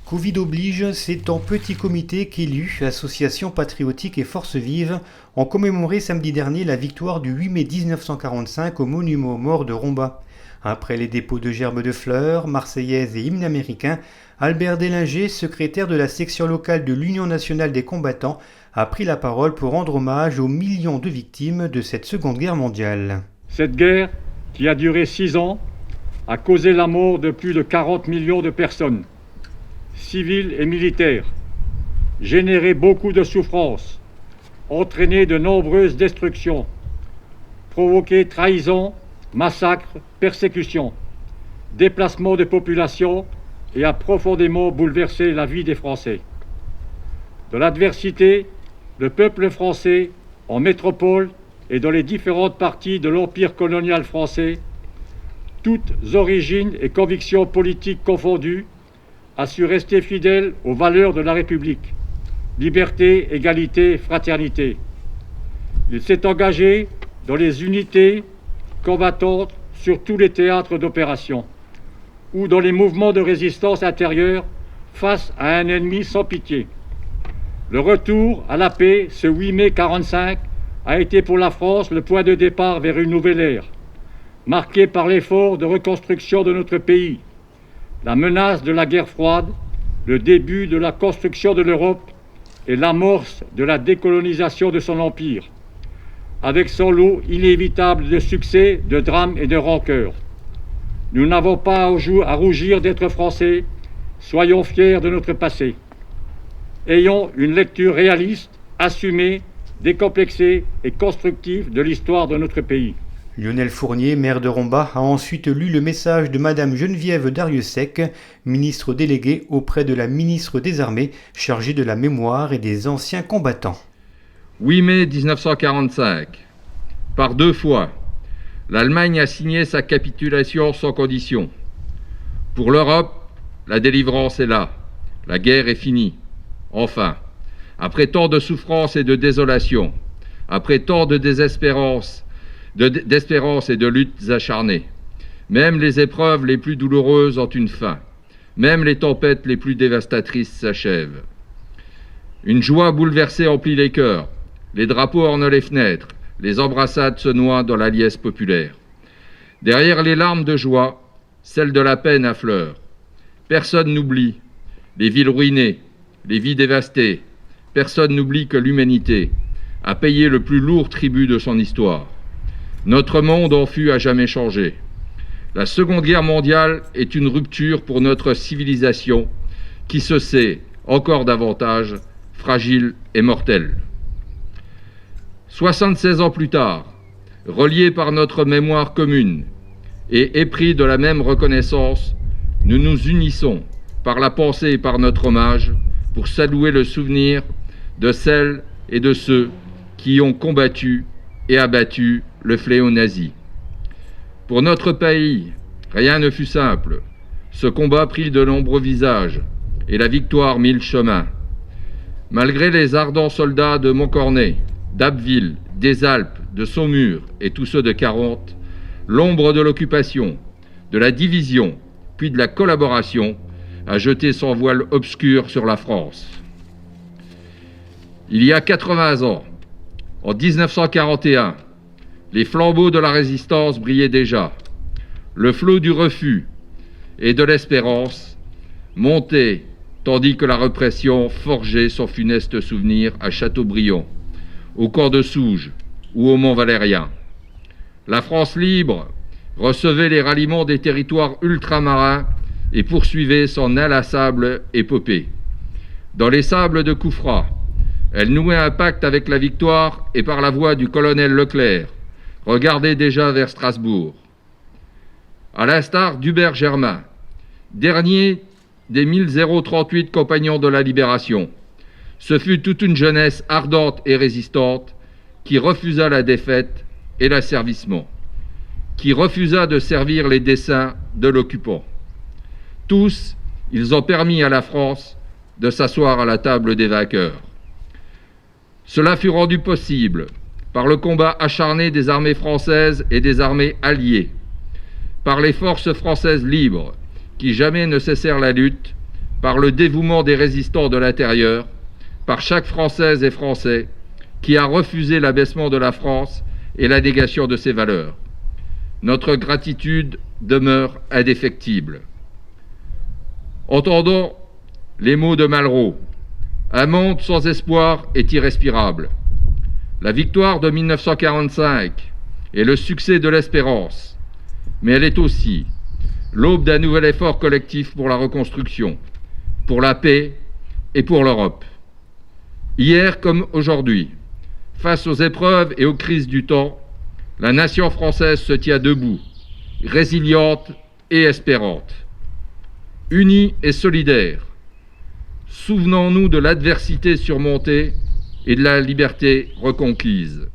Covid oblige, c'est en petit comité qu'élus, associations patriotiques et forces vives ont commémoré samedi dernier la victoire du 8 mai 1945 au monument aux morts de Romba. Après les dépôts de gerbes de fleurs, marseillaises et hymnes américains, Albert Délinger, secrétaire de la section locale de l'Union nationale des combattants, a pris la parole pour rendre hommage aux millions de victimes de cette Seconde Guerre mondiale. Cette guerre, qui a duré 6 ans, a causé la mort de plus de 40 millions de personnes, civiles et militaires, généré beaucoup de souffrances, entraîné de nombreuses destructions, provoqué trahison, massacres, persécutions, déplacement de population et a profondément bouleversé la vie des Français. De l'adversité, le peuple français, en métropole et dans les différentes parties de l'Empire colonial français, toutes origines et convictions politiques confondues, a su rester fidèle aux valeurs de la République, liberté, égalité, fraternité. Il s'est engagé dans les unités combattantes sur tous les théâtres d'opération ou dans les mouvements de résistance intérieure face à un ennemi sans pitié. Le retour à la paix, ce 8 mai 1945, a été pour la France le point de départ vers une nouvelle ère, marquée par l'effort de reconstruction de notre pays, la menace de la guerre froide, le début de la construction de l'Europe et l'amorce de la décolonisation de son empire, avec son lot inévitable de succès, de drames et de rancœurs. Nous n'avons pas à rougir d'être Français, soyons fiers de notre passé. Ayons une lecture réaliste, assumée, décomplexée et constructive de l'histoire de notre pays. Lionel Fournier, maire de Romba, a ensuite lu le message de Madame Geneviève Dariussec, ministre déléguée auprès de la ministre des Armées, chargée de la mémoire et des anciens combattants. 8 mai 1945. Par 2 fois, l'Allemagne a signé sa capitulation sans condition. Pour l'Europe, la délivrance est là. La guerre est finie. Enfin, après tant de souffrances et de désolation, après tant de d'espérance et de luttes acharnées. Même les épreuves les plus douloureuses ont une fin. Même les tempêtes les plus dévastatrices s'achèvent. Une joie bouleversée emplit les cœurs. Les drapeaux ornent les fenêtres. Les embrassades se noient dans la liesse populaire. Derrière les larmes de joie, celle de la peine affleure. Personne n'oublie les villes ruinées, les vies dévastées. Personne n'oublie que l'humanité a payé le plus lourd tribut de son histoire. Notre monde en fut à jamais changé. La Seconde Guerre mondiale est une rupture pour notre civilisation qui se sait, encore davantage, fragile et mortelle. 76 ans plus tard, reliés par notre mémoire commune et épris de la même reconnaissance, nous nous unissons par la pensée et par notre hommage pour saluer le souvenir de celles et de ceux qui ont combattu et abattu le fléau nazi. Pour notre pays, rien ne fut simple. Ce combat prit de nombreux visages et la victoire mit le chemin. Malgré les ardents soldats de Montcornet, d'Abbeville, des Alpes, de Saumur et tous ceux de Caronte, l'ombre de l'occupation, de la division, puis de la collaboration a jeté son voile obscur sur la France. Il y a 80 ans, en 1941, les flambeaux de la résistance brillaient déjà. Le flot du refus et de l'espérance montait, tandis que la répression forgeait son funeste souvenir à Châteaubriand, au camp de Souges ou au Mont-Valérien. La France libre recevait les ralliements des territoires ultramarins et poursuivait son inlassable épopée. Dans les sables de Koufra, elle nouait un pacte avec la victoire et par la voix du colonel Leclerc, regardait déjà vers Strasbourg. À l'instar d'Hubert Germain, dernier des 1038 compagnons de la Libération, ce fut toute une jeunesse ardente et résistante qui refusa la défaite et l'asservissement, qui refusa de servir les desseins de l'occupant. Tous, ils ont permis à la France de s'asseoir à la table des vainqueurs. Cela fut rendu possible par le combat acharné des armées françaises et des armées alliées, par les forces françaises libres qui jamais ne cessèrent la lutte, par le dévouement des résistants de l'intérieur, par chaque Française et Français qui a refusé l'abaissement de la France et la négation de ses valeurs. Notre gratitude demeure indéfectible. Entendons les mots de Malraux. Un monde sans espoir est irrespirable. La victoire de 1945 est le succès de l'espérance, mais elle est aussi l'aube d'un nouvel effort collectif pour la reconstruction, pour la paix et pour l'Europe. Hier comme aujourd'hui, face aux épreuves et aux crises du temps, la nation française se tient debout, résiliente et espérante. Unie et solidaire, souvenons-nous de l'adversité surmontée et de la liberté reconquise.